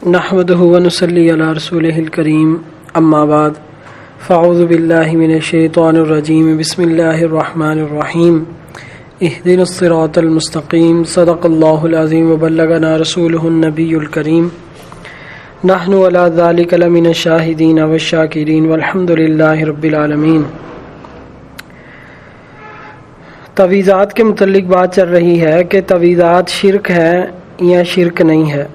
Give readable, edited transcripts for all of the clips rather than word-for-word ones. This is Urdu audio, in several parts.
نحمده ونصلي على رسوله الكريم اما بعد فاعوذ بالله من الشيطان الرجيم بسم الله الرحمن الرحيم اهدنا الصراط المستقيم صدق الله العظيم وبلغنا رسوله النبي الكريم نحن على ذلك لمن الشاهدين والشاكرين والحمد لله رب العالمين۔ تعویذات کے متعلق بات چل رہی ہے کہ تعویذات شرک ہے یا شرک نہیں ہے۔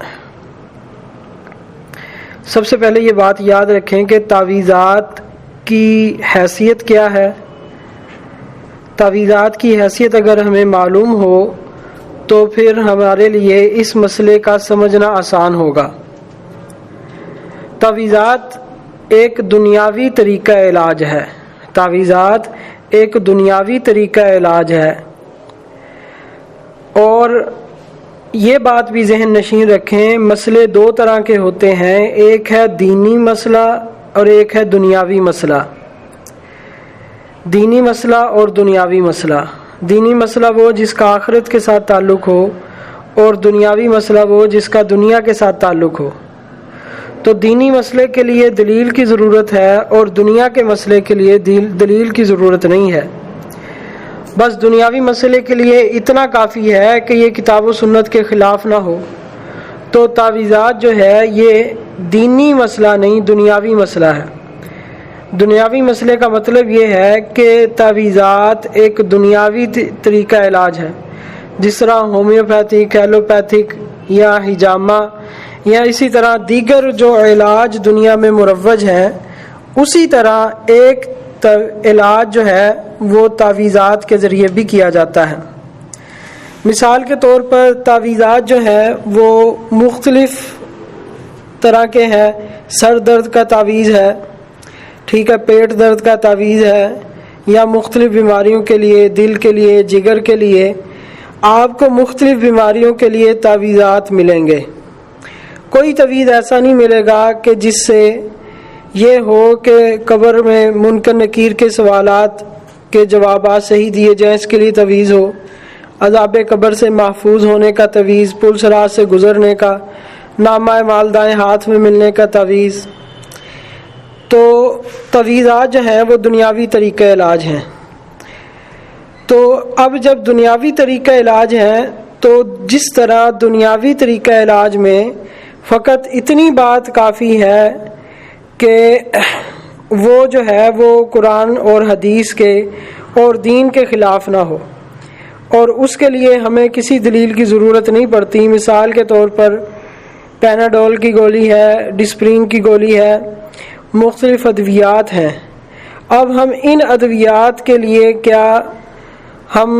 سب سے پہلے یہ بات یاد رکھیں کہ تعویذات کی حیثیت کیا ہے۔ تعویذات کی حیثیت اگر ہمیں معلوم ہو تو پھر ہمارے لیے اس مسئلے کا سمجھنا آسان ہوگا۔ تعویذات ایک دنیاوی طریقہ علاج ہے۔ تعویذات ایک دنیاوی طریقہ علاج ہے، اور یہ بات بھی ذہن نشین رکھیں، مسئلے دو طرح کے ہوتے ہیں، ایک ہے دینی مسئلہ اور ایک ہے دنیاوی مسئلہ۔ دینی مسئلہ اور دنیاوی مسئلہ۔ دینی مسئلہ وہ جس کا آخرت کے ساتھ تعلق ہو، اور دنیاوی مسئلہ وہ جس کا دنیا کے ساتھ تعلق ہو۔ تو دینی مسئلے کے لیے دلیل کی ضرورت ہے اور دنیا کے مسئلے کے لیے دلیل کی ضرورت نہیں ہے۔ بس دنیاوی مسئلے کے لیے اتنا کافی ہے کہ یہ کتاب و سنت کے خلاف نہ ہو۔ تو تعویذات جو ہے یہ دینی مسئلہ نہیں، دنیاوی مسئلہ ہے۔ دنیاوی مسئلے کا مطلب یہ ہے کہ تعویذات ایک دنیاوی طریقہ علاج ہے، جس طرح ہومیوپیتھک، ایلوپیتھک یا حجامہ یا اسی طرح دیگر جو علاج دنیا میں مروج ہیں، اسی طرح ایک علاج جو ہے وہ تعویذات کے ذریعے بھی کیا جاتا ہے۔ مثال کے طور پر تعویذات جو ہے وہ مختلف طرح کے ہیں۔ سر درد کا تعویذ ہے، ٹھیک ہے، پیٹ درد کا تعویذ ہے، یا مختلف بیماریوں کے لیے، دل کے لیے، جگر کے لیے، آپ کو مختلف بیماریوں کے لیے تعویذات ملیں گے۔ کوئی تعویذ ایسا نہیں ملے گا کہ جس سے یہ ہو کہ قبر میں منکر نکیر کے سوالات کے جوابات صحیح دیے جائیں، اس کے لیے تعویذ ہو، عذاب قبر سے محفوظ ہونے کا تعویذ، پل صراط سے گزرنے کا، نامہ اعمال دائیں ہاتھ میں ملنے کا تعویذ۔ تو تعویذات جو ہیں وہ دنیاوی طریقہ علاج ہیں۔ تو اب جب دنیاوی طریقہ علاج ہیں تو جس طرح دنیاوی طریقہ علاج میں فقط اتنی بات کافی ہے کہ وہ جو ہے وہ قرآن اور حدیث کے اور دین کے خلاف نہ ہو، اور اس کے لیے ہمیں کسی دلیل کی ضرورت نہیں پڑتی۔ مثال کے طور پر پیناڈول کی گولی ہے، ڈسپرین کی گولی ہے، مختلف ادویات ہیں۔ اب ہم ان ادویات کے لیے کیا ہم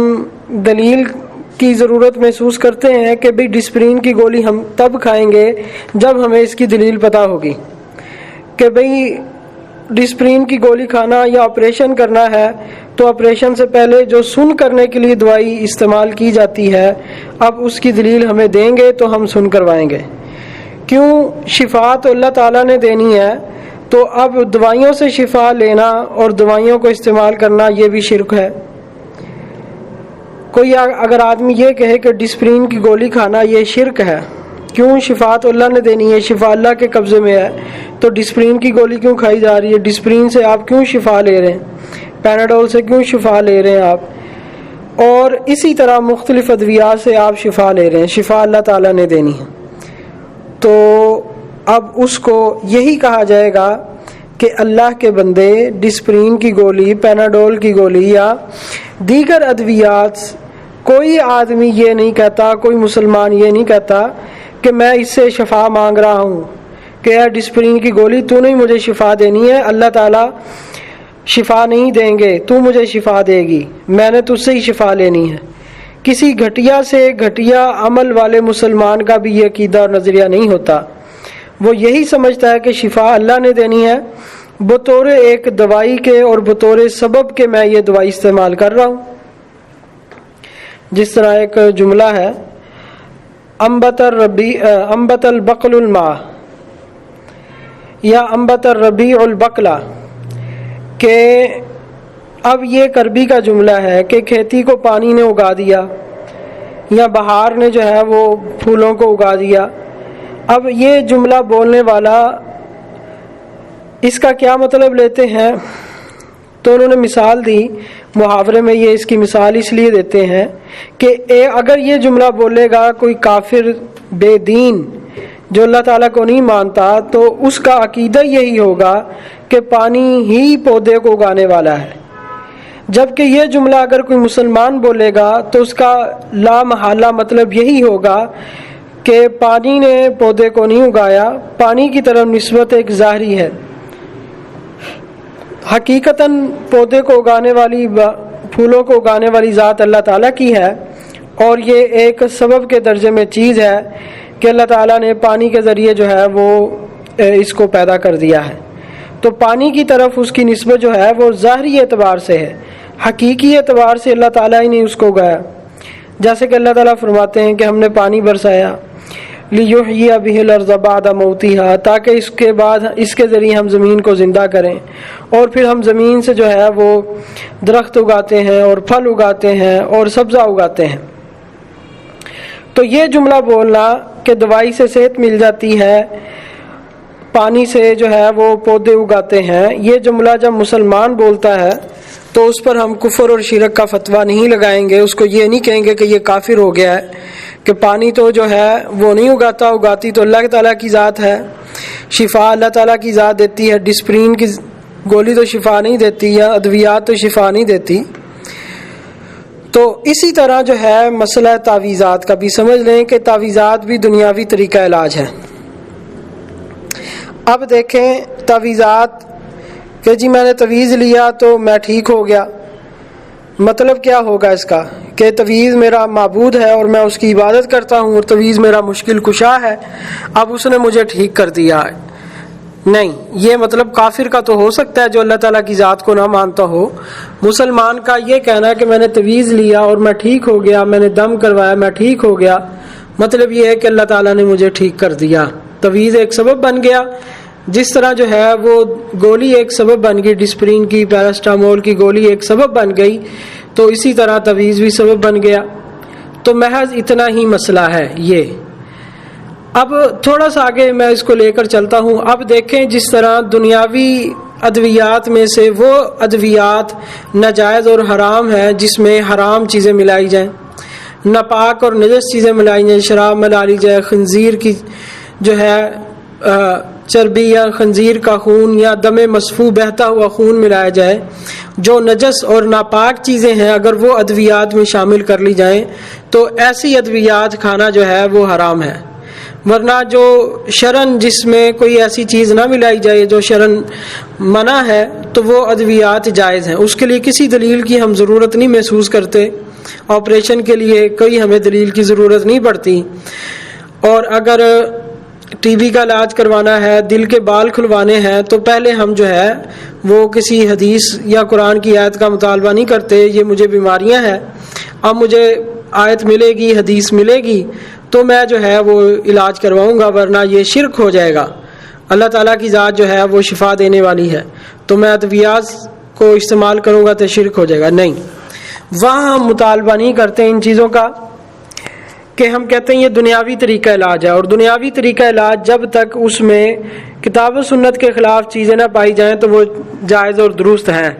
دلیل کی ضرورت محسوس کرتے ہیں کہ بھئی ڈسپرین کی گولی ہم تب کھائیں گے جب ہمیں اس کی دلیل پتہ ہوگی کہ بھئی ڈسپرین کی گولی کھانا یا آپریشن کرنا ہے تو آپریشن سے پہلے جو سن کرنے کے لیے دوائی استعمال کی جاتی ہے، اب اس کی دلیل ہمیں دیں گے تو ہم سن کروائیں گے۔ کیوں؟ شفا تو اللہ تعالیٰ نے دینی ہے، تو اب دوائیوں سے شفا لینا اور دوائیوں کو استعمال کرنا یہ بھی شرک ہے۔ کوئی اگر آدمی یہ کہے کہ ڈسپرین کی گولی کھانا یہ شرک ہے، کیوں؟ شفا تو اللہ نے دینی ہے، شفا اللہ کے قبضے میں ہے، تو ڈسپرین کی گولی کیوں کھائی جا رہی ہے؟ ڈسپرین سے آپ کیوں شفا لے رہے ہیں؟ پیناڈول سے کیوں شفا لے رہے ہیں آپ؟ اور اسی طرح مختلف ادویات سے آپ شفا لے رہے ہیں، شفا اللہ تعالیٰ نے دینی ہے۔ تو اب اس کو یہی کہا جائے گا کہ اللہ کے بندے ڈسپرین کی گولی، پیناڈول کی گولی یا دیگر ادویات، کوئی آدمی یہ نہیں کہتا، کوئی مسلمان یہ نہیں کہتا کہ میں اس سے شفا مانگ رہا ہوں کہ اے ڈسپرین کی گولی تو نہیں مجھے شفا دینی ہے، اللہ تعالیٰ شفا نہیں دیں گے، تو مجھے شفا دے گی، میں نے تجھ سے ہی شفا لینی ہے۔ کسی گھٹیا سے گھٹیا عمل والے مسلمان کا بھی یہ عقیدہ اور نظریہ نہیں ہوتا۔ وہ یہی سمجھتا ہے کہ شفا اللہ نے دینی ہے، بطور ایک دوائی کے اور بطور سبب کے میں یہ دوائی استعمال کر رہا ہوں۔ جس طرح ایک جملہ ہے، انبت البقل الماء یا انبت الربیع البقلہ، کہ اب یہ کربی کا جملہ ہے کہ کھیتی کو پانی نے اگا دیا، یا بہار نے جو ہے وہ پھولوں کو اگا دیا، اب یہ جملہ بولنے والا اس کا کیا مطلب لیتے ہیں؟ تو انہوں نے مثال دی، محاورے میں یہ اس کی مثال اس لیے دیتے ہیں کہ اگر یہ جملہ بولے گا کوئی کافر بے دین جو اللہ تعالیٰ کو نہیں مانتا، تو اس کا عقیدہ یہی ہوگا کہ پانی ہی پودے کو اگانے والا ہے، جبکہ یہ جملہ اگر کوئی مسلمان بولے گا تو اس کا لا محالہ مطلب یہی ہوگا کہ پانی نے پودے کو نہیں اگایا، پانی کی طرف نسبت ایک ظاہری ہے، حقیقتاً پودے کو اگانے والی، پھولوں کو اگانے والی ذات اللہ تعالیٰ کی ہے، اور یہ ایک سبب کے درجے میں چیز ہے کہ اللہ تعالیٰ نے پانی کے ذریعے جو ہے وہ اس کو پیدا کر دیا ہے۔ تو پانی کی طرف اس کی نسبت جو ہے وہ ظاہری اعتبار سے ہے، حقیقی اعتبار سے اللہ تعالیٰ ہی نے اس کو اگایا، جیسے کہ اللہ تعالیٰ فرماتے ہیں کہ ہم نے پانی برسایا لِيُحْيِيَ بِهِ الْأَرْضَ بَعْدَ مَوْتِهَا، تاکہ اس کے بعد اس کے ذریعے ہم زمین کو زندہ کریں، اور پھر ہم زمین سے جو ہے وہ درخت اگاتے ہیں اور پھل اگاتے ہیں اور سبزہ اگاتے ہیں۔ تو یہ جملہ بولنا کہ دوائی سے صحت مل جاتی ہے، پانی سے جو ہے وہ پودے اگاتے ہیں، یہ جملہ جب مسلمان بولتا ہے تو اس پر ہم کفر اور شرک کا فتویٰ نہیں لگائیں گے، اس کو یہ نہیں کہیں گے کہ یہ کافر ہو گیا ہے، کہ پانی تو جو ہے وہ نہیں اگاتا، اگاتی تو اللہ تعالیٰ کی ذات ہے، شفا اللہ تعالیٰ کی ذات دیتی ہے، ڈسپرین کی گولی تو شفا نہیں دیتی، یا ادویات تو شفا نہیں دیتی۔ تو اسی طرح جو ہے مسئلہ تعویذات کا بھی سمجھ لیں کہ تعویذات بھی دنیاوی طریقہ علاج ہے۔ اب دیکھیں تعویذات کہ جی میں نے تعویذ لیا تو میں ٹھیک ہو گیا، مطلب کیا ہوگا اس کا کہ تعویذ میرا معبود ہے اور میں اس کی عبادت کرتا ہوں، اور تعویذ میرا مشکل کشا ہے، اب اس نے مجھے ٹھیک کر دیا ہے۔ نہیں، یہ مطلب کافر کا تو ہو سکتا ہے جو اللہ تعالیٰ کی ذات کو نہ مانتا ہو۔ مسلمان کا یہ کہنا ہے کہ میں نے تعویذ لیا اور میں ٹھیک ہو گیا، میں نے دم کروایا میں ٹھیک ہو گیا، مطلب یہ ہے کہ اللہ تعالیٰ نے مجھے ٹھیک کر دیا۔ تعویذ ایک سبب بن گیا، جس طرح جو ہے وہ گولی ایک سبب بن گئی، ڈسپرین کی، پیراسٹامول کی گولی ایک سبب بن گئی، تو اسی طرح تعویذ بھی سبب بن گیا۔ تو محض اتنا ہی مسئلہ ہے یہ۔ اب تھوڑا سا آگے میں اس کو لے کر چلتا ہوں۔ اب دیکھیں جس طرح دنیاوی ادویات میں سے وہ ادویات ناجائز اور حرام ہیں جس میں حرام چیزیں ملائی جائیں، ناپاک اور نجس چیزیں ملائی جائیں، شراب ملا لی جائے، خنزیر کی جو ہے چربی یا خنزیر کا خون یا دم مصفوح بہتا ہوا خون ملایا جائے، جو نجس اور ناپاک چیزیں ہیں اگر وہ ادویات میں شامل کر لی جائیں تو ایسی ادویات کھانا جو ہے وہ حرام ہے۔ ورنہ جو شرن جس میں کوئی ایسی چیز نہ ملائی جائے جو شرن منع ہے تو وہ ادویات جائز ہیں، اس کے لیے کسی دلیل کی ہم ضرورت نہیں محسوس کرتے، آپریشن کے لیے کوئی ہمیں دلیل کی ضرورت نہیں پڑتی، اور اگر ٹی بی کا علاج کروانا ہے، دل کے بال کھلوانے ہیں، تو پہلے ہم جو ہے وہ کسی حدیث یا قرآن کی آیت کا مطالبہ نہیں کرتے، یہ مجھے بیماریاں ہیں، اب مجھے آیت ملے گی، حدیث ملے گی تو میں جو ہے وہ علاج کرواؤں گا، ورنہ یہ شرک ہو جائے گا۔ اللہ تعالیٰ کی ذات جو ہے وہ شفا دینے والی ہے، تو میں ادویات کو استعمال کروں گا تو شرک ہو جائے گا۔ نہیں، وہاں ہم مطالبہ نہیں کرتے ان چیزوں کا، کہ ہم کہتے ہیں یہ دنیاوی طریقہ علاج ہے، اور دنیاوی طریقہ علاج جب تک اس میں کتاب و سنت کے خلاف چیزیں نہ پائی جائیں تو وہ جائز اور درست ہیں،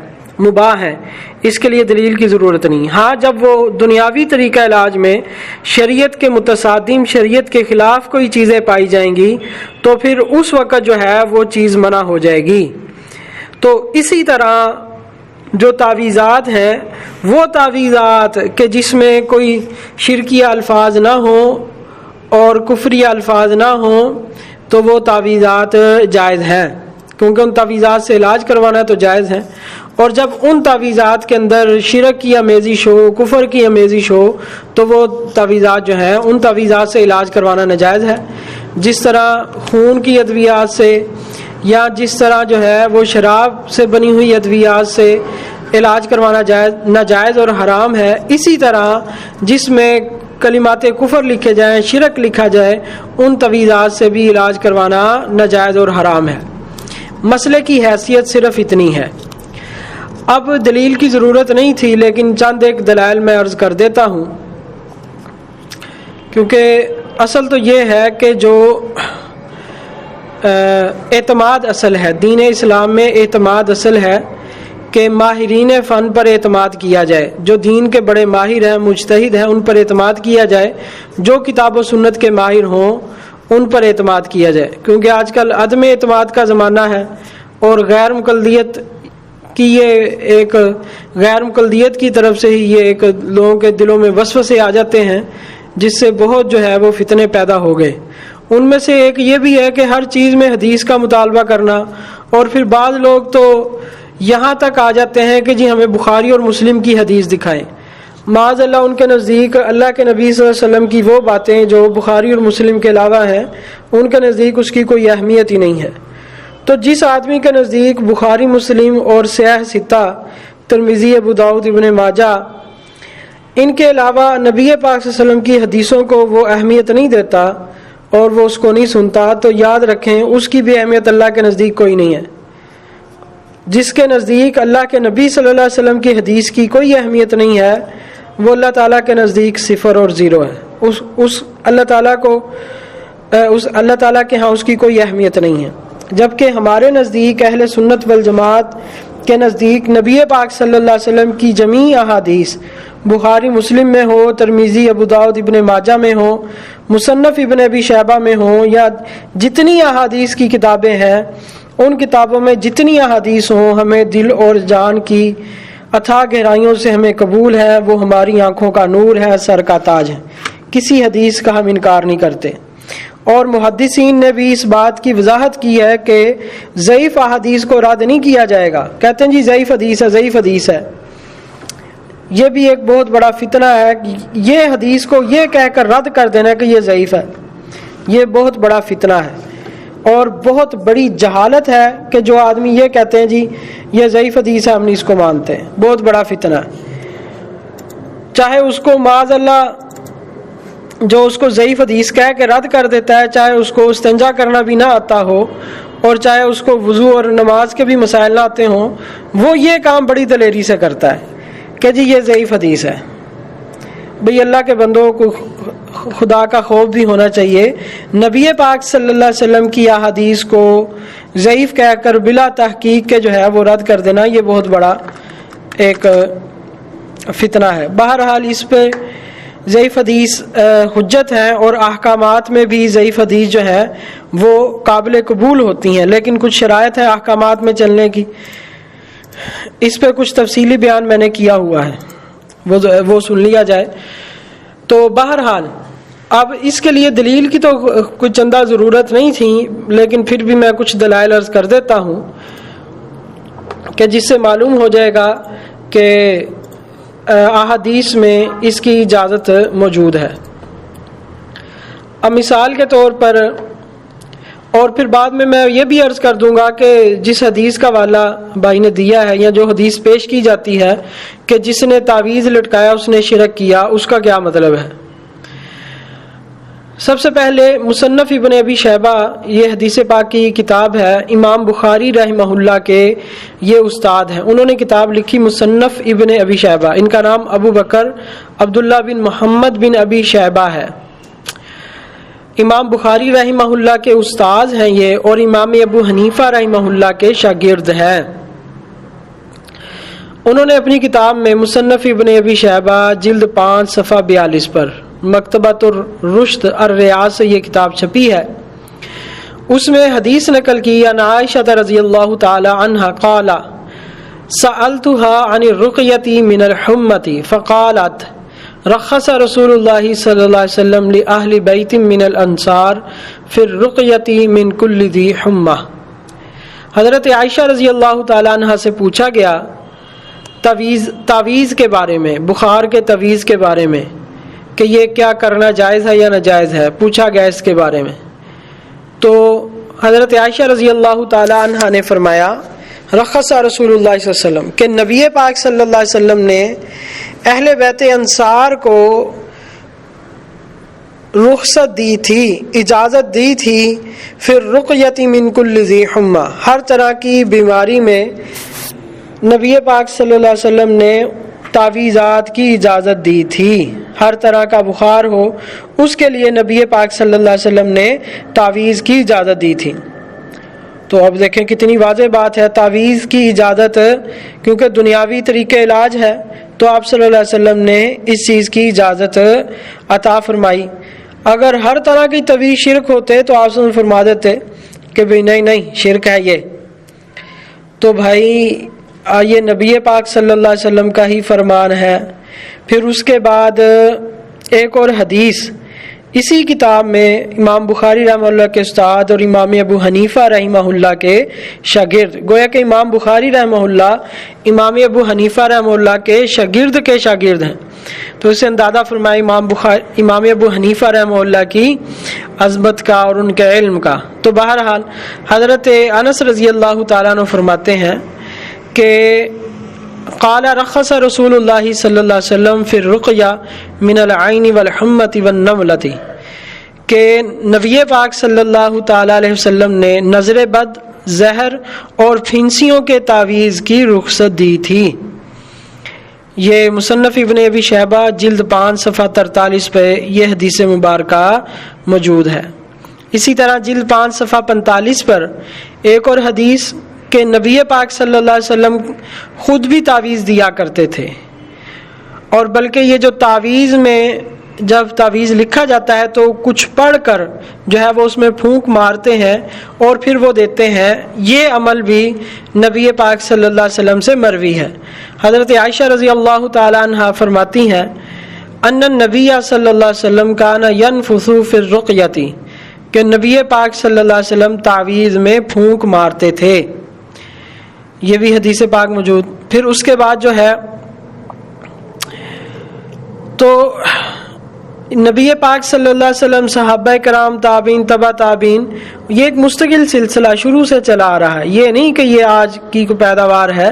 مباح ہیں، اس کے لیے دلیل کی ضرورت نہیں۔ ہاں جب وہ دنیاوی طریقہ علاج میں شریعت کے متصادم، شریعت کے خلاف کوئی چیزیں پائی جائیں گی تو پھر اس وقت جو ہے وہ چیز منع ہو جائے گی۔ تو اسی طرح جو تعویذات ہیں، وہ تعویذات کہ جس میں کوئی شرکی الفاظ نہ ہوں اور کفری الفاظ نہ ہوں تو وہ تعویذات جائز ہیں، کیونکہ ان تعویذات سے علاج کروانا تو جائز ہیں۔ اور جب ان تعویذات کے اندر شرک کی آمیزش ہو، کفر کی آمیزش ہو، تو وہ تعویذات جو ہیں ان تعویذات سے علاج کروانا ناجائز ہے، جس طرح خون کی ادویات سے، یا جس طرح جو ہے وہ شراب سے بنی ہوئی ادویات سے علاج کروانا ناجائز اور حرام ہے۔ اسی طرح جس میں کلمات کفر لکھے جائیں، شرک لکھا جائے، ان تعویذات سے بھی علاج کروانا ناجائز اور حرام ہے۔ مسئلے کی حیثیت صرف اتنی ہے۔ اب دلیل کی ضرورت نہیں تھی، لیکن چند ایک دلائل میں عرض کر دیتا ہوں، کیونکہ اصل تو یہ ہے کہ جو اعتماد اصل ہے، دین اسلام میں اعتماد اصل ہے کہ ماہرین فن پر اعتماد کیا جائے، جو دین کے بڑے ماہر ہیں، مجتہد ہیں، ان پر اعتماد کیا جائے، جو کتاب و سنت کے ماہر ہوں ان پر اعتماد کیا جائے، کیونکہ آج کل عدم اعتماد کا زمانہ ہے اور غیر مقلدیت کی غیر مقلدیت کی طرف سے ہی یہ ایک لوگوں کے دلوں میں وسوسے آ جاتے ہیں، جس سے بہت جو ہے وہ فتنے پیدا ہو گئے۔ ان میں سے ایک یہ بھی ہے کہ ہر چیز میں حدیث کا مطالبہ کرنا، اور پھر بعض لوگ تو یہاں تک آ جاتے ہیں کہ جی ہمیں بخاری اور مسلم کی حدیث دکھائیں۔ معاذ اللہ ان کے نزدیک اللہ کے نبی صلی اللہ علیہ وسلم کی وہ باتیں جو بخاری اور مسلم کے علاوہ ہیں، ان کے نزدیک اس کی کوئی اہمیت ہی نہیں ہے۔ تو جس آدمی کے نزدیک بخاری، مسلم اور صحیح ستہ، ترمذی، ابو داؤد، ابن ماجہ، ان کے علاوہ نبی پاک صلی اللہ علیہ وسلم کی حدیثوں کو وہ اہمیت نہیں دیتا اور وہ اس کو نہیں سنتا، تو یاد رکھیں اس کی بھی اہمیت اللہ کے نزدیک کوئی نہیں ہے۔ جس کے نزدیک اللہ کے نبی صلی اللہ علیہ وسلم کی حدیث کی کوئی اہمیت نہیں ہے، وہ اللہ تعالیٰ کے نزدیک صفر اور زیرو ہے۔ اس اللہ تعالیٰ کے ہاں اس کی کوئی اہمیت نہیں ہے۔ جبکہ ہمارے نزدیک اہل سنت والجماعت کے نزدیک نبی پاک صلی اللہ علیہ وسلم کی جمیع احادیث، بخاری مسلم میں ہو، ترمذی، ابو داؤد، ابن ماجہ میں ہو، مصنف ابن ابی شیبہ میں ہو، یا جتنی احادیث کی کتابیں ہیں ان کتابوں میں جتنی احادیث ہوں، ہمیں دل اور جان کی اتھاہ گہرائیوں سے ہمیں قبول ہے، وہ ہماری آنکھوں کا نور ہے، سر کا تاج ہے۔ کسی حدیث کا ہم انکار نہیں کرتے۔ اور محدثین نے بھی اس بات کی وضاحت کی ہے کہ ضعیف احادیث کو رد نہیں کیا جائے گا۔ کہتے ہیں جی ضعیف حدیث ہے، ضعیف حدیث ہے۔ یہ بھی ایک بہت بڑا فتنہ ہے، یہ حدیث کو یہ کہہ کر رد کر دینا کہ یہ ضعیف ہے، یہ بہت بڑا فتنہ ہے اور بہت بڑی جہالت ہے کہ جو آدمی یہ کہتے ہیں جی یہ ضعیف حدیث ہے، ہم نہیں اس کو مانتے ہیں۔ بہت بڑا فتنہ ہے۔ چاہے اس کو معاذ اللہ جو اس کو ضعیف حدیث کہہ کے رد کر دیتا ہے، چاہے اس کو استنجا کرنا بھی نہ آتا ہو اور چاہے اس کو وضو اور نماز کے بھی مسائل نہ آتے ہوں، وہ یہ کام بڑی دلیری سے کرتا ہے کہ جی یہ ضعیف حدیث ہے۔ بھئی اللہ کے بندوں کو خدا کا خوف بھی ہونا چاہیے۔ نبی پاک صلی اللہ علیہ وسلم کی احادیث کو ضعیف کہہ کر بلا تحقیق کے جو ہے وہ رد کر دینا، یہ بہت بڑا ایک فتنہ ہے۔ بہرحال اس پہ ضعیف حدیث حجت ہے اور احکامات میں بھی ضعیف حدیث جو ہے وہ قابل قبول ہوتی ہیں، لیکن کچھ شرائط ہے احکامات میں چلنے کی، اس پہ کچھ تفصیلی بیان میں نے کیا ہوا ہے، وہ سن لیا جائے۔ تو بہرحال اب اس کے لیے دلیل کی تو کچھ چندہ ضرورت نہیں تھی، لیکن پھر بھی میں کچھ دلائل عرض کر دیتا ہوں کہ جس سے معلوم ہو جائے گا کہ احادیث میں اس کی اجازت موجود ہے۔ اب مثال کے طور پر، اور پھر بعد میں یہ بھی عرض کر دوں گا کہ جس حدیث کا حوالہ بھائی نے دیا ہے یا جو حدیث پیش کی جاتی ہے کہ جس نے تعویذ لٹکایا اس نے شرک کیا، اس کا کیا مطلب ہے۔ سب سے پہلے مصنف ابن ابی شیبہ، یہ حدیث پاک کی کتاب ہے، امام بخاری رحمہ اللہ کے یہ استاد ہیں، انہوں نے کتاب لکھی مصنف ابن ابی شیبہ، ان کا نام ابو بکر عبداللہ بن محمد بن ابی شیبہ ہے۔ امام بخاری رحمہ اللہ کے استاد ہیں یہ، اور امام ابو حنیفہ رحمہ اللہ کے شاگرد ہیں۔ انہوں نے اپنی کتاب میں مصنف ابن ابی شیبہ جلد 5 صفحہ 42 پر مکتبۃ الرشد الریاض سے یہ کتاب چھپی ہے، اس میں حدیث نقل کی عن عائشہ رضی اللہ تعالی عنہا قال سألتها عن الرقیۃ من الحمۃ فقالت رخص رسول اللہ صلی اللہ علیہ وسلم لأہل بیت من الانصار فی الرقیۃ من کل ذی حمہ۔ حضرت عائشہ رضی اللہ تعالی عنہا سے پوچھا گیا تعویذ کے بارے میں، بخار کے تعویذ کے بارے میں، کہ یہ کیا کرنا جائز ہے یا ناجائز ہے، پوچھا گیا اس کے بارے میں۔ تو حضرت عائشہ رضی اللہ تعالی عنہا نے فرمایا رخص رسول اللہ صلی اللہ علیہ وسلم، کہ نبی پاک صلی اللہ علیہ وسلم نے اہل بیت انصار کو رخصت دی تھی، اجازت دی تھی، پھر رقیۃ من کل ذی حمہ، ہر طرح کی بیماری میں نبی پاک صلی اللہ علیہ وسلم نے تعویذات کی اجازت دی تھی۔ ہر طرح کا بخار ہو اس کے لیے نبی پاک صلی اللہ علیہ وسلم نے تعویذ کی اجازت دی تھی۔ تو اب دیکھیں کتنی واضح بات ہے، تعویذ کی اجازت کیونکہ دنیاوی طریقہ علاج ہے تو آپ صلی اللہ علیہ وسلم نے اس چیز کی اجازت عطا فرمائی۔ اگر ہر طرح کی تعویذ شرک ہوتے تو آپ صلی اللہ علیہ وسلم فرما دیتے کہ بھئی نہیں شرک ہے یہ۔ تو بھائی یہ نبی پاک صلی اللہ علیہ وسلم کا ہی فرمان ہے۔ پھر اس کے بعد ایک اور حدیث اسی کتاب میں امام بخاری رحمہ اللہ کے استاد اور امام ابو حنیفہ رحمہ اللہ کے شاگرد، گویا کہ امام بخاری رحمہ اللہ امام ابو حنیفہ رحمہ اللہ کے شاگرد ہیں، تو اسے اندازہ فرمائے امام ابو حنیفہ رحمہ اللہ کی عظمت کا اور ان کے علم کا۔ تو بہرحال حضرت انس رضی اللہ تعالیٰ عنہ فرماتے ہیں کہ قال رخص رسول اللہ صلی اللہ علیہ وسلم فی الرقیہ من العین والحمۃ والنملۃ، کہ نبی پاک صلی اللہ تعالی علیہ وسلم نے نظر بد، زہر اور پھنسیوں کے تعویذ کی رخصت دی تھی۔ یہ مصنف ابن ابی شیبہ جلد 5 صفحہ 43 پہ یہ حدیث مبارکہ موجود ہے۔ اسی طرح جلد 5 صفحہ 45 پر ایک اور حدیث کہ نبی پاک صلی اللہ علیہ وسلم خود بھی تعویذ دیا کرتے تھے، اور بلکہ یہ جو تعویذ میں جب تعویذ لکھا جاتا ہے تو کچھ پڑھ کر جو ہے وہ اس میں پھونک مارتے ہیں اور پھر وہ دیتے ہیں، یہ عمل بھی نبی پاک صلی اللہ علیہ وسلم سے مروی ہے۔ حضرت عائشہ رضی اللہ تعالی عنہا فرماتی ہیں ان النبی صلی اللہ علیہ وسلم کان ینفث فی الرقیۃ، کہ نبی پاک صلی اللہ علیہ وسلم تعویذ میں پھونک مارتے تھے، یہ بھی حدیث پاک موجود۔ پھر اس کے بعد جو ہے تو نبی پاک صلی اللہ علیہ وسلم، صحابہ کرام، تابعین، تبع تابعین، یہ ایک مستقل سلسلہ شروع سے چلا آ رہا ہے، یہ نہیں کہ یہ آج کی کوئی پیداوار ہے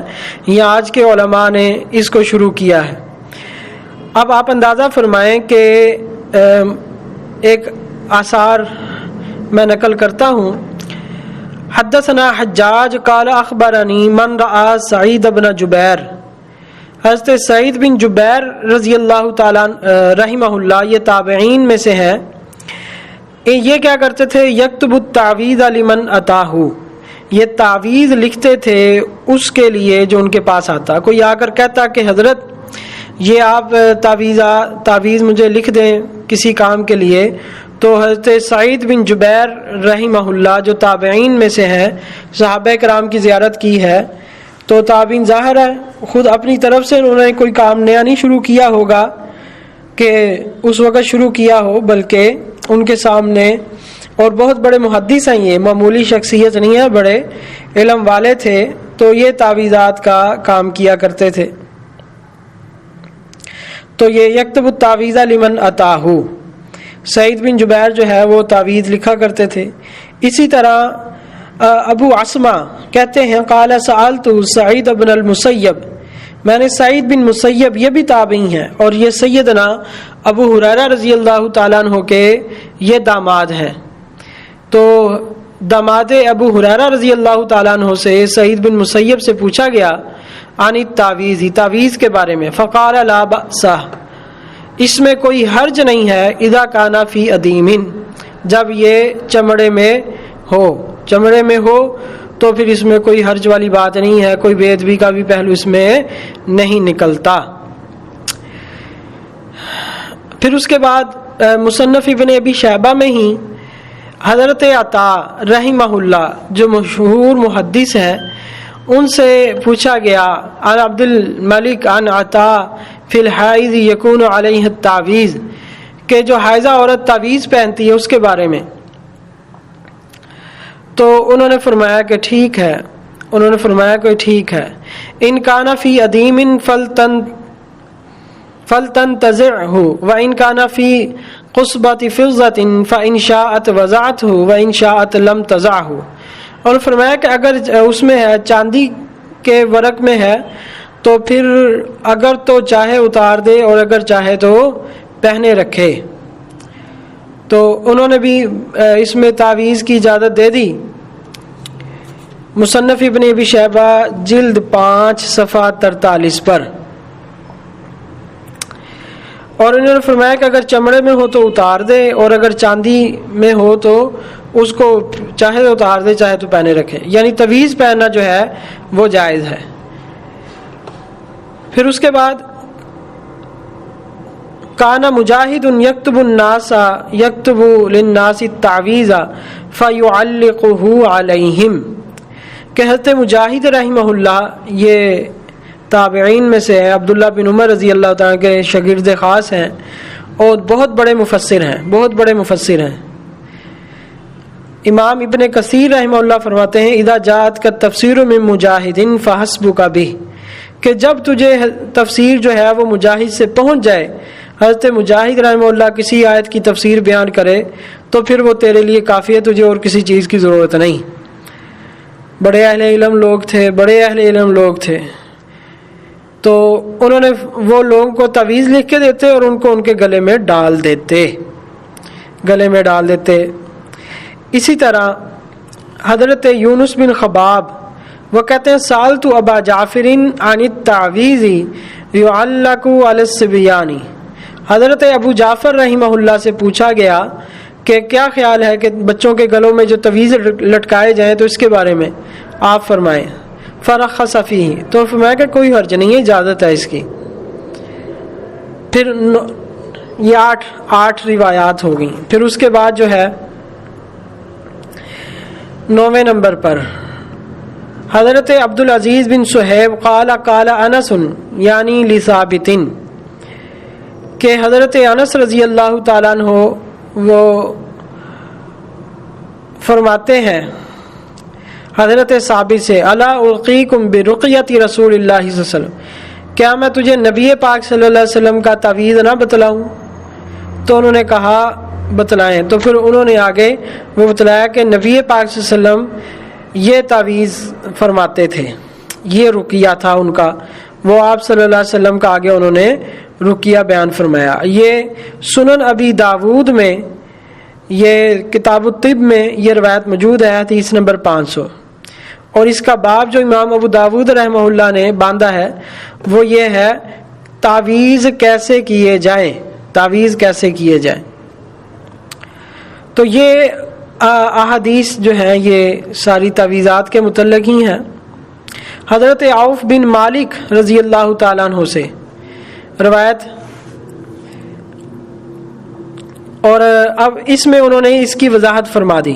یا آج کے علماء نے اس کو شروع کیا ہے۔ اب آپ اندازہ فرمائیں کہ ایک آثار میں نقل کرتا ہوں، حدثنا حجاج قال اخبرنی من رأى سعید بن جبیر، حضرت سعید بن جبیر رضی اللہ تعالیٰ رحمہ اللہ یہ تابعین میں سے ہیں، یہ کیا کرتے تھے، یکتب التعویذ لمن اتاہ، یہ تعویذ لکھتے تھے اس کے لیے جو ان کے پاس آتا۔ کوئی آ کر کہتا کہ حضرت یہ آپ تعویذ مجھے لکھ دیں کسی کام کے لیے، تو حضرت سعید بن جبیر رحمہ اللہ جو تابعین میں سے ہیں، صحابہ کرام کی زیارت کی ہے، تو تابعین ظاہر ہے خود اپنی طرف سے انہوں نے کوئی کام نیا نہیں شروع کیا ہوگا کہ اس وقت شروع کیا ہو، بلکہ ان کے سامنے، اور بہت بڑے محدث ہیں، یہ معمولی شخصیت نہیں ہے، بڑے علم والے تھے، تو یہ تعویذات کا کام کیا کرتے تھے۔ تو یہ یکتب التعویذ لمن اتاہ، سعید بن جبیر جو ہے وہ تعویذ لکھا کرتے تھے۔ اسی طرح ابو عصمہ کہتے ہیں قال سألت سعید بن المسیب، میں نے سعید بن مسیب، یہ بھی تابعی ہیں اور یہ سیدنا ابو ہریرہ رضی اللہ تعالیٰ عنہ کے یہ داماد ہیں، تو داماد ابو ہریرہ رضی اللہ تعالیٰ عنہ سے سعید بن مسیب سے پوچھا گیا عن التعویذ، تعویذ کے بارے میں، فقال لا بأس، اس میں کوئی حرج نہیں ہے، اذا کان فی ادیم، جب یہ چمڑے میں ہو تو پھر اس میں کوئی حرج والی بات نہیں ہے، کوئی بے ادبی کا بھی پہلو اس میں نہیں نکلتا۔ پھر اس کے بعد مصنف ابن ابی شیبہ میں ہی حضرت عطا رحمہ اللہ جو مشہور محدث ہیں، ان سے پوچھا گیا عن عبد الملک عن عطا فی الحائض یکون علیہ التعویذ، کہ جو حائضہ عورت تعویذ پہنتی ہے اس کے بارے میں، تو انہوں نے فرمایا کہ ٹھیک ہے، ان کان فی ادیم فلتنتزعہ وان کان فی قصبۃ فضۃ فان شاءت وضعتہ وان شاءت لم تضعہ، اور فرمایا کہ اگر اس میں ہے چاندی کے ورق میں ہے تو پھر اگر تو چاہے اتار دے اور اگر چاہے تو پہنے رکھے۔ تو انہوں نے بھی اس میں تعویذ کی اجازت دے دی۔ مصنف ابن ابی شیبہ جلد 5 صفحہ 43 پر۔ اور انہوں نے فرمایا کہ اگر چمڑے میں ہو تو اتار دے اور اگر چاندی میں ہو تو اس کو چاہے تو اتار دے چاہے تو پہنے رکھے، یعنی تعویذ پہننا جو ہے وہ جائز ہے۔ پھر اس کے بعد کانا مجاہد یکتب الناس یکتب للناس التعویذ فیعلقہ علیہم، کہ حضرت مجاہد رحمہ اللہ یہ تابعین میں سے ہے، عبداللہ بن عمر رضی اللہ تعالیٰ کے شاگرد خاص ہیں اور بہت بڑے مفسر ہیں۔ امام ابن کثیر رحمہ اللہ فرماتے ہیں اذا جاءت کا تفسیر من مجاہد فحسبک بہ، کہ جب تجھے تفسیر جو ہے وہ مجاہد سے پہنچ جائے، حضرت مجاہد رحمہ اللہ کسی آیت کی تفسیر بیان کرے تو پھر وہ تیرے لیے کافی ہے، تجھے اور کسی چیز کی ضرورت نہیں۔ بڑے اہل علم لوگ تھے تو انہوں نے وہ لوگوں کو تعویذ لکھ کے دیتے اور ان کو ان کے گلے میں ڈال دیتے۔ اسی طرح حضرت یونس بن خباب وہ کہتے ہیں سالت ابا جعفر عن التعویذ یعلق علی الصبیان، حضرت ابو جعفر رحمہ اللہ سے پوچھا گیا کہ کیا خیال ہے کہ بچوں کے گلوں میں جو تعویذ لٹکائے جائیں تو اس کے بارے میں آپ فرمائیں۔ فرخص فیہ، تو فرمایا کہ کوئی حرج نہیں ہے، اجازت ہے اس کی۔ پھر یہ آٹھ روایات ہو گئیں۔ پھر اس کے بعد جو ہے 9ویں نمبر پر حضرت عبدالعزیز بن صہیب قال انس یعنی لثابت، کہ حضرت انس رضی اللہ تعالیٰ عنہ وہ فرماتے ہیں حضرت ثابت سے الا القیکم برقیۃ رسول اللہ صلی اللہ علیہ وسلم، کیا میں تجھے نبی پاک صلی اللہ علیہ وسلم کا تعویذ نہ بتلاؤں؟ تو انہوں نے کہا بتلائیں۔ تو پھر انہوں نے آگے وہ بتلایا کہ نبی پاک صلی اللہ علیہ وسلم یہ تعویذ فرماتے تھے، یہ رقیہ تھا ان کا، وہ آپ صلی اللہ علیہ وسلم کا آگے انہوں نے رقیہ بیان فرمایا۔ یہ سنن ابی داود میں، یہ کتاب الطب میں یہ روایت موجود ہے، حدیث نمبر 500۔ اور اس کا باب جو امام ابو داود رحمہ اللہ نے باندھا ہے وہ یہ ہے تعویذ کیسے کیے جائیں۔ تو یہ احادیث جو ہیں یہ ساری تعویذات کے متعلق ہی ہیں۔ حضرت عوف بن مالک رضی اللہ تعالیٰ عنہ سے روایت، اور اب اس میں انہوں نے اس کی وضاحت فرما دی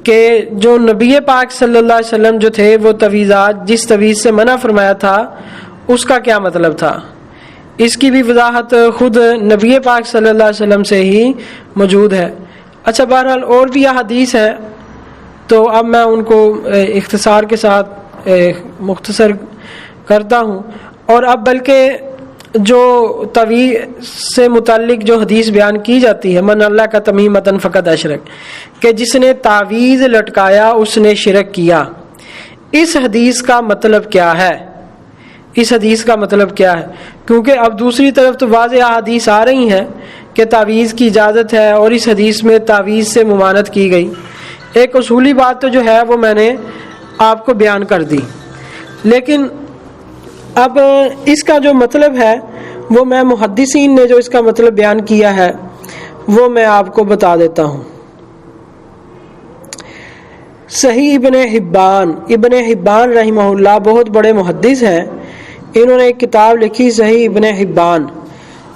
کہ جو نبی پاک صلی اللہ علیہ وسلم جو تھے وہ تعویذات جس تعویذ سے منع فرمایا تھا اس کا کیا مطلب تھا، اس کی بھی وضاحت خود نبی پاک صلی اللہ علیہ وسلم سے ہی موجود ہے۔ اچھا، بہرحال اور بھی احادیث ہیں تو اب میں ان کو اختصار کے ساتھ مختصر کرتا ہوں۔ اور اب بلکہ جو تعویذ سے متعلق جو حدیث بیان کی جاتی ہے من اللہ کا تمیمتن فقد اشرک، کہ جس نے تعویذ لٹکایا اس نے شرک کیا، اس حدیث کا مطلب کیا ہے؟ کیونکہ اب دوسری طرف تو واضح احادیث آ رہی ہیں کہ تعویذ کی اجازت ہے اور اس حدیث میں تعویذ سے ممانعت کی گئی۔ ایک اصولی بات تو جو ہے وہ میں نے آپ کو بیان کر دی، لیکن اب اس کا جو مطلب ہے وہ میں محدثین نے جو اس کا مطلب بیان کیا ہے وہ میں آپ کو بتا دیتا ہوں۔ صحیح ابن حبان رحمہ اللہ بہت بڑے محدث ہیں، انہوں نے ایک کتاب لکھی صحیح ابن حبان،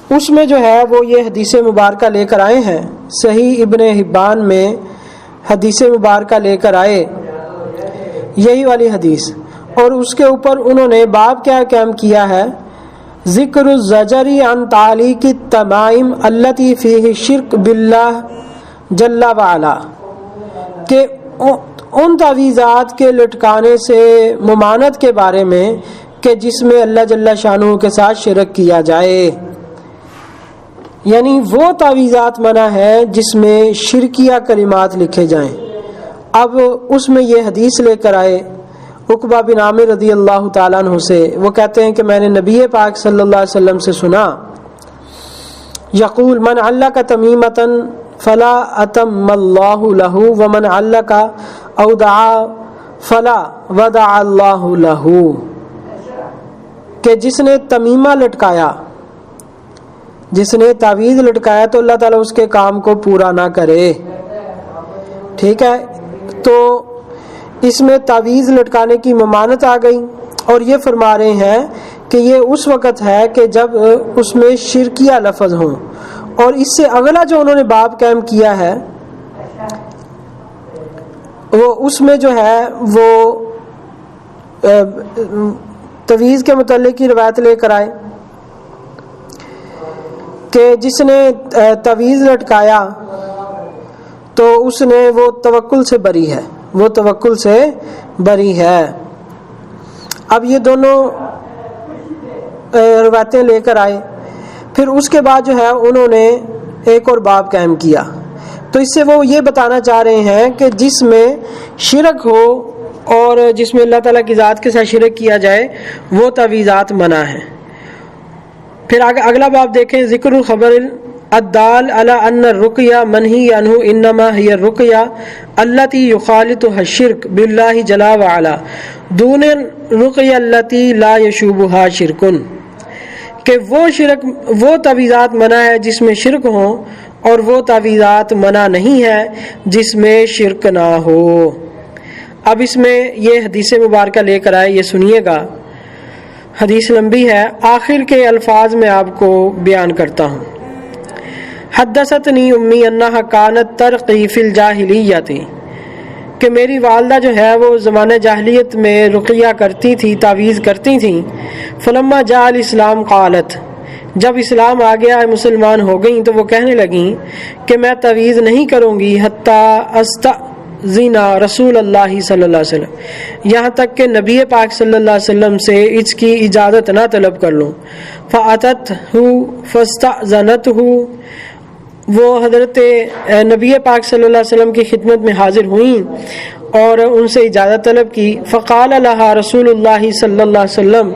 اس میں جو ہے وہ یہ حدیث مبارکہ لے کر آئے ہیں۔ صحیح ابن حبان میں حدیث مبارکہ لے کر آئے یہی والی حدیث، اور اس کے اوپر انہوں نے باب کیا قائم کیا ہے، ذکر الزجری عن تعلیق التمائم التی فیہ شرک باللہ جل وعلا، کہ ان تعویذات کے لٹکانے سے ممانعت کے بارے میں کہ جس میں اللہ جل شانہ کے ساتھ شرک کیا جائے، یعنی وہ تعویذات منع ہے جس میں شرکیہ کلمات لکھے جائیں۔ اب اس میں یہ حدیث لے کر آئے عقبہ بن عامر رضی اللہ تعالیٰ عنہ سے، وہ کہتے ہیں کہ میں نے نبی پاک صلی اللہ علیہ وسلم سے سنا یقول من علق تمیمۃ فلا اتم اللہ لہ ومن علق او دعا فلا ودع اللہ لہ، کہ جس نے تمیمہ لٹکایا جس نے تعویذ لٹکایا تو اللہ تعالیٰ اس کے کام کو پورا نہ کرے. ٹھیک ہے، تو اس میں تعویذ لٹکانے کی ممانعت آ گئی، اور یہ فرما رہے ہیں کہ یہ اس وقت ہے کہ جب اس میں شرکیہ لفظ ہوں. اور اس سے اگلا جو انہوں نے باب قائم کیا ہے وہ اس میں جو ہے وہ تعویذ کے متعلق کی روایت لے کر آئے کہ جس نے تعویذ لٹکایا تو اس نے وہ توکل سے بری ہے، وہ توکل سے بری ہے. اب یہ دونوں روایتیں لے کر آئے. پھر اس کے بعد جو ہے انہوں نے ایک اور باب قائم کیا. تو اس سے وہ یہ بتانا چاہ رہے ہیں کہ جس میں شرک ہو اور جس میں اللہ تعالیٰ کی ذات کے ساتھ شرک کیا جائے وہ تعویذات منع ہیں. پھر اگلا باب دیکھیں، ذکر خبر الدال علی ان الرقیہ منہی عنہ انما ہی الرقیہ التی یخالطها الشرک باللہ جل وعلا دون الرقیہ التی لا یشوبها شرک، کہ وہ تعویذات منع ہے جس میں شرک ہوں، اور وہ تعویذات منع نہیں ہے جس میں شرک نہ ہو. اب اس میں یہ حدیث مبارکہ لے کر آئے، یہ سنیے گا. حدیث لمبی ہے، آخر کے الفاظ میں آپ کو بیان کرتا ہوں. حدثتنی امی انہا کانت ترقی فی الجاہلیت، کہ میری والدہ جو ہے وہ زمانہ جاہلیت میں رقیہ کرتی تھی، تعویذ کرتی تھیں. فلما جاء الاسلام قالت، جب اسلام آ گیا، مسلمان ہو گئیں، تو وہ کہنے لگیں کہ میں تعویذ نہیں کروں گی حتی استأذن رسول اللہ صلی اللہ علیہ وسلم، یہاں تک کہ نبی پاک صلی اللہ علیہ وسلم سے اس کی اجازت نہ طلب کر لوں. فأتته فاستأذنته، وہ حضرت نبی پاک صلی اللہ علیہ وسلم کی خدمت میں حاضر ہوئیں اور ان سے اجازت طلب کی. فقال لها رسول اللہ صلی اللہ علیہ وسلم،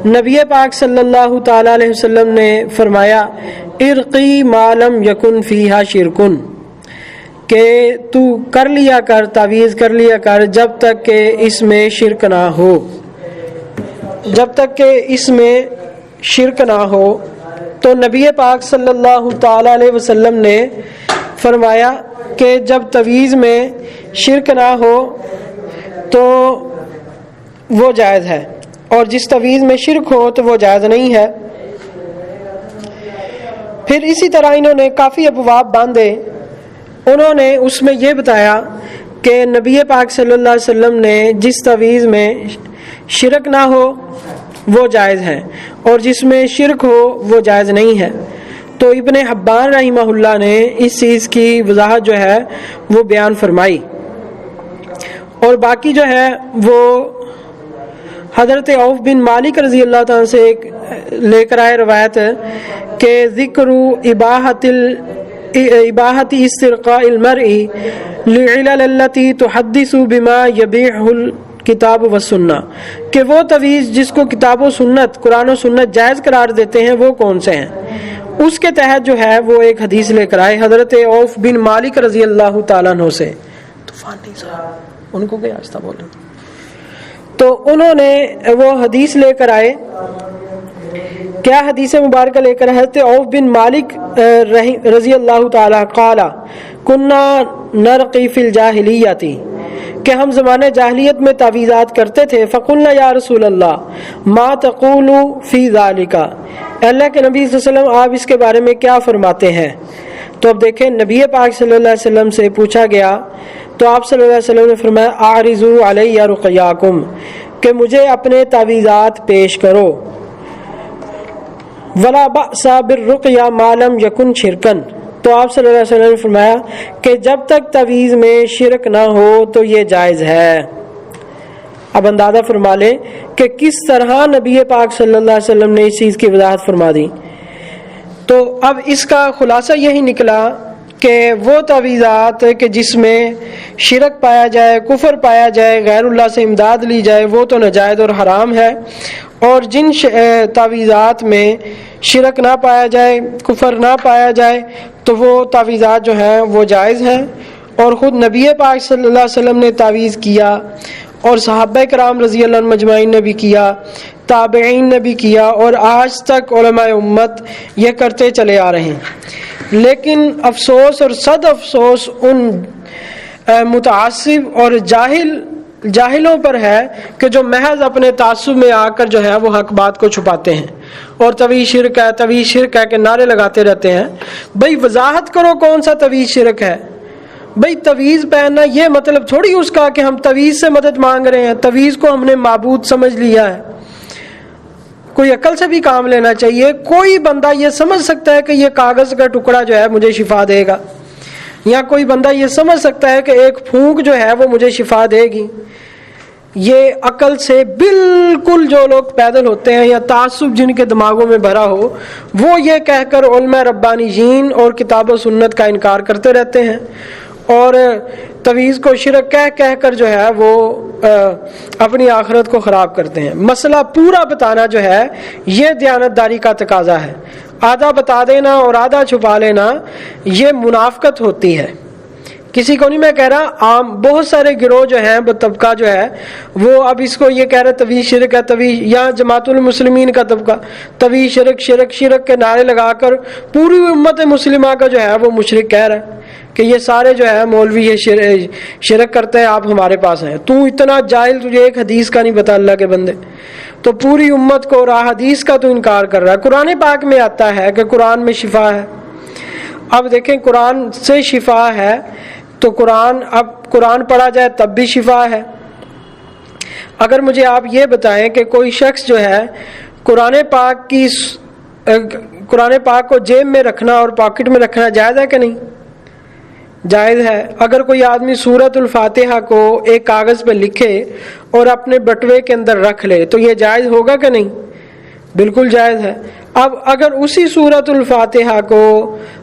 نبی پاک صلی اللہ تعالی علیہ وسلم نے فرمایا، ارقی ما لم یکن فیہا شرکن، کہ تو کر لیا کر، تعویذ کر لیا کر جب تک کہ اس میں شرک نہ ہو، جب تک کہ اس میں شرک نہ ہو. تو نبی پاک صلی اللہ تعالی علیہ وسلم نے فرمایا کہ جب تعویذ میں شرک نہ ہو تو وہ جائز ہے، اور جس تعویذ میں شرک ہو تو وہ جائز نہیں ہے. پھر اسی طرح انہوں نے کافی ابواب باندھے. انہوں نے اس میں یہ بتایا کہ نبی پاک صلی اللہ علیہ وسلم نے جس تعویذ میں شرک نہ ہو وہ جائز ہے، اور جس میں شرک ہو وہ جائز نہیں ہے. تو ابن حبان رحمہ اللہ نے اس چیز کی وضاحت جو ہے وہ بیان فرمائی. اور باقی جو ہے وہ حضرت عوف بن مالک رضی اللہ تعالیٰ سے ایک لے کر آئے روایت کہ ذکر اباحت استرقاء المرء لعلل التي تحدث بما يبيح الكتاب والسنہ، کہ وہ تعویذ جس کو کتاب و سنت، قرآن و سنت جائز قرار دیتے ہیں وہ کون سے ہیں. اس کے تحت جو ہے وہ ایک حدیث لے کر آئے حضرت عوف بن مالک رضی اللہ تعالیٰ عنہ سے. طوفان نہیں صاحب ان کو کیا آہستہ بولیں. تو انہوں نے وہ حدیث لے کر آئے. کیا حدیث مبارکہ لے کر حضرت عوف بن مالک رضی اللہ تعالیٰ قال کنا نرقی فی الجاہلیت، کہ ہم زمانے جاہلیت میں تعویذات کرتے تھے. فقلنا یا رسول اللہ ما تقول فی ذالک، اللہ کے نبی صلی اللہ علیہ وسلم آپ اس کے بارے میں کیا فرماتے ہیں. تو اب دیکھیں نبی پاک صلی اللہ علیہ وسلم سے پوچھا گیا تو آپ صلی اللہ علیہ وسلم نے فرمایا اعرضوا علی رقیاکم، کہ مجھے اپنے تعویذات پیش کرو. ولا بأس بالرقیہ ما لم یکن شرکن، تو آپ صلی اللہ علیہ وسلم نے فرمایا کہ جب تک تعویذ میں شرک نہ ہو تو یہ جائز ہے. اب اندازہ فرما لیں کہ کس طرح نبی پاک صلی اللہ علیہ وسلم نے اس چیز کی وضاحت فرما دی. تو اب اس کا خلاصہ یہی نکلا کہ وہ تعویذات کہ جس میں شرک پایا جائے، کفر پایا جائے، غیر اللہ سے امداد لی جائے، وہ تو ناجائز اور حرام ہے. اور جن تعویذات میں شرک نہ پایا جائے، کفر نہ پایا جائے، تو وہ تعویذات جو ہیں وہ جائز ہیں. اور خود نبی پاک صلی اللہ علیہ وسلم نے تعویذ کیا اور صحابہ کرام رضی اللہ عنہم اجمعین نے بھی کیا، تابعین نے بھی کیا، اور آج تک علماء امت یہ کرتے چلے آ رہے ہیں۔ لیکن افسوس اور صد افسوس ان متعصب اور جاہلوں پر ہے کہ جو محض اپنے تعصب میں آ کر جو ہے وہ حق بات کو چھپاتے ہیں اور طویل شرک ہے کہ نعرے لگاتے رہتے ہیں۔ بھئی وضاحت کرو کون سا طویل شرک ہے؟ بھئی تویز پہننا یہ مطلب تھوڑی اس کا کہ ہم تویز سے مدد مانگ رہے ہیں، تویز کو ہم نے معبود سمجھ لیا ہے۔ کوئی عقل سے بھی کام لینا چاہیے۔ کوئی بندہ یہ سمجھ سکتا ہے کہ یہ کاغذ کا ٹکڑا جو ہے مجھے شفا دے گا، یا کوئی بندہ یہ سمجھ سکتا ہے کہ ایک پھونک جو ہے وہ مجھے شفا دے گی؟ یہ عقل سے بالکل جو لوگ پیدل ہوتے ہیں یا تعصب جن کے دماغوں میں بھرا ہو، وہ یہ کہہ کر علماء ربانیین اور کتاب و سنت کا انکار کرتے رہتے ہیں اور تویز کو شرک کہہ کر جو ہے وہ اپنی آخرت کو خراب کرتے ہیں۔ مسئلہ پورا بتانا جو ہے یہ دیانتداری کا تقاضا ہے۔ آدھا بتا دینا اور آدھا چھپا لینا یہ منافقت ہوتی ہے۔ کسی کو نہیں میں کہہ رہا، عام بہت سارے گروہ جو ہیں، وہ طبقہ جو ہے وہ اب اس کو یہ کہہ رہے طویل شرک ہے، طویل، یا جماعت المسلمین کا طبقہ طویل شرک کے نعرے لگا کر پوری امت مسلمہ کا جو ہے وہ مشرک کہہ رہا ہے کہ یہ سارے جو ہے مولوی یہ شرک کرتے ہیں، آپ ہمارے پاس ہیں۔ تو اتنا جاہل، تجھے ایک حدیث کا نہیں پتا اللہ کے بندے، تو پوری امت کو اور حدیث کا تو انکار کر رہا ہے۔ قرآن پاک میں آتا ہے کہ قرآن میں شفا ہے۔ اب دیکھیں قرآن سے شفا ہے تو قرآن پڑھا جائے تب بھی شفا ہے۔ اگر مجھے آپ یہ بتائیں کہ کوئی شخص جو ہے قرآن پاک کو جیب میں رکھنا اور پاکٹ میں رکھنا جائز ہے کہ نہیں؟ جائز ہے۔ اگر کوئی آدمی سورۃ الفاتحہ کو ایک کاغذ پہ لکھے اور اپنے بٹوے کے اندر رکھ لے تو یہ جائز ہوگا کہ نہیں؟ بالکل جائز ہے۔ اب اگر اسی سورۃ الفاتحہ کو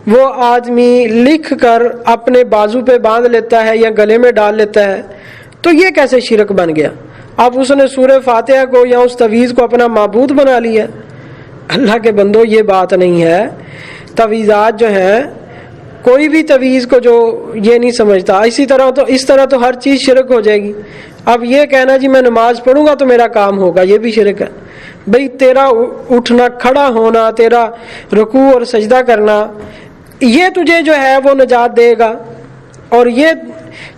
وہ آدمی لکھ کر اپنے بازو پہ باندھ لیتا ہے یا گلے میں ڈال لیتا ہے تو یہ کیسے شرک بن گیا؟ اب اس نے سورہ فاتحہ کو یا اس تویز کو اپنا معبود بنا لیا۔ اللہ کے بندو یہ بات نہیں ہے۔ تویزات جو ہیں، کوئی بھی تویز کو جو یہ نہیں سمجھتا، اس طرح تو ہر چیز شرک ہو جائے گی۔ اب یہ کہنا جی میں نماز پڑھوں گا تو میرا کام ہوگا، یہ بھی شرک ہے۔ بھئی تیرا اٹھنا کھڑا ہونا، تیرا رکوع اور سجدہ کرنا، یہ تجھے جو ہے وہ نجات دے گا، اور یہ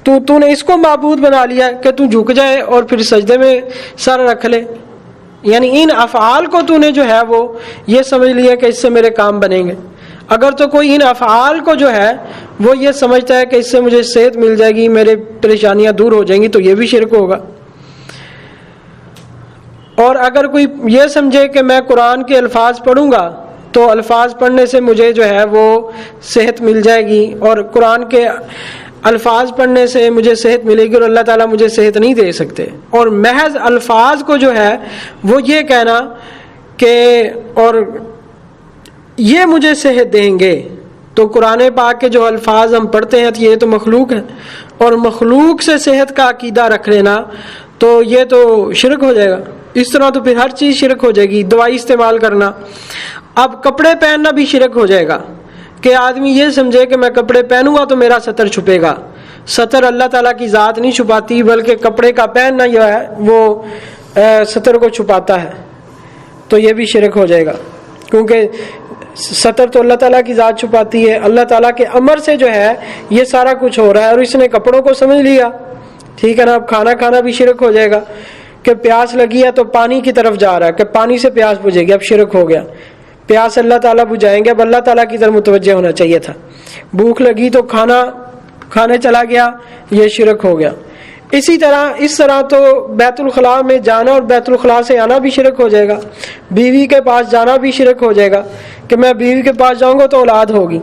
تو نے اس کو معبود بنا لیا کہ تو جھک جائے اور پھر سجدے میں سر رکھ لے، یعنی ان افعال کو تو نے جو ہے وہ یہ سمجھ لیا کہ اس سے میرے کام بنیں گے۔ اگر تو کوئی ان افعال کو جو ہے وہ یہ سمجھتا ہے کہ اس سے مجھے صحت مل جائے گی، میرے پریشانیاں دور ہو جائیں گی، تو یہ بھی شرک ہوگا۔ اور اگر کوئی یہ سمجھے کہ میں قرآن کے الفاظ پڑھوں گا تو الفاظ پڑھنے سے مجھے جو ہے وہ صحت مل جائے گی، اور قرآن کے الفاظ پڑھنے سے مجھے صحت ملے گی، اور اللہ تعالیٰ مجھے صحت نہیں دے سکتے، اور محض الفاظ کو جو ہے وہ یہ کہنا کہ اور یہ مجھے صحت دیں گے، تو قرآن پاک کے جو الفاظ ہم پڑھتے ہیں یہ تو مخلوق ہے، اور مخلوق سے صحت کا عقیدہ رکھ لینا تو یہ تو شرک ہو جائے گا۔ اس طرح تو پھر ہر چیز شرک ہو جائے گی، دوائی استعمال کرنا۔ اب کپڑے پہننا بھی شرک ہو جائے گا کہ آدمی یہ سمجھے کہ میں کپڑے پہنوں گا تو میرا ستر چھپے گا۔ ستر اللہ تعالیٰ کی ذات نہیں چھپاتی، بلکہ کپڑے کا پہننا جو ہے وہ ستر کو چھپاتا ہے، تو یہ بھی شرک ہو جائے گا، کیونکہ ستر تو اللہ تعالیٰ کی ذات چھپاتی ہے، اللہ تعالیٰ کے امر سے جو ہے یہ سارا کچھ ہو رہا ہے، اور اس نے کپڑوں کو سمجھ لیا، ٹھیک ہے نا۔ اب کھانا بھی شرک ہو جائے گا کہ پیاس لگی ہے تو پانی کی طرف جا رہا ہے کہ پانی سے پیاس بجھے گی، اب شرک ہو گیا۔ پیاس اللہ تعالیٰ بجھائیں گے، اب اللہ تعالیٰ کی طرف متوجہ ہونا چاہیے تھا۔ بھوک لگی تو کھانے چلا گیا، یہ شرک ہو گیا۔ اس طرح تو بیت الخلاء میں جانا اور بیت الخلاء سے آنا بھی شرک ہو جائے گا۔ بیوی کے پاس جانا بھی شرک ہو جائے گا کہ میں بیوی کے پاس جاؤں گا تو اولاد ہوگی۔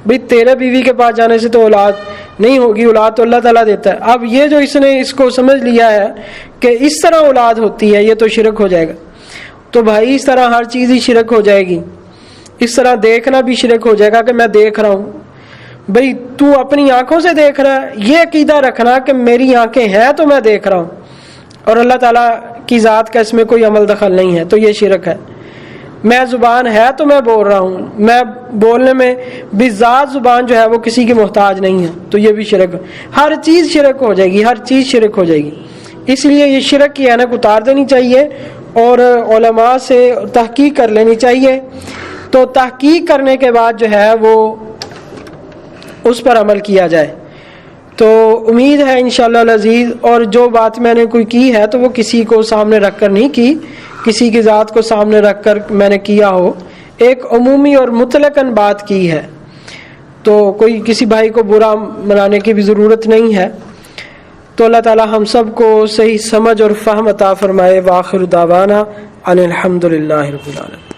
بھئی تیرے بیوی کے پاس جانے سے تو اولاد نہیں ہوگی، اولاد تو اللہ تعالیٰ دیتا ہے۔ اب یہ جو اس نے اس کو سمجھ لیا ہے کہ اس طرح اولاد ہوتی ہے، یہ تو شرک ہو جائے گا۔ تو بھائی اس طرح ہر چیز ہی شرک ہو جائے گی۔ اس طرح دیکھنا بھی شرک ہو جائے گا کہ میں دیکھ رہا ہوں، بھئی تو اپنی آنکھوں سے دیکھ رہا ہے، یہ عقیدہ رکھنا کہ میری آنکھیں ہیں تو میں دیکھ رہا ہوں، اور اللہ تعالیٰ کی ذات کا اس میں کوئی عمل دخل نہیں ہے، تو یہ شرک ہے۔ میں زبان ہے تو میں بول رہا ہوں، میں بولنے میں بھی ذات زبان جو ہے وہ کسی کی محتاج نہیں ہے، تو یہ بھی شرک ہے۔ ہر چیز شرک ہو جائے گی، ہر چیز شرک ہو جائے گی۔ اس لیے یہ شرک کی اینک اتار دینی چاہیے اور علماء سے تحقیق کر لینی چاہیے. تو تحقیق کرنے کے بعد جو ہے وہ اس پر عمل کیا جائے. تو امید ہے انشاءاللہ العزیز، اور جو بات میں نے کوئی کی ہے تو وہ کسی کو سامنے رکھ کر نہیں کی، کسی کی ذات کو سامنے رکھ کر میں نے کیا ہو، ایک عمومی اور مطلقاً بات کی ہے. تو کوئی کسی بھائی کو برا منانے کی بھی ضرورت نہیں ہے. تو اللہ تعالی ہم سب کو صحیح سمجھ اور فہم عطا فرمائے. وآخر دعوانا ان الحمد للہ رب العالمین.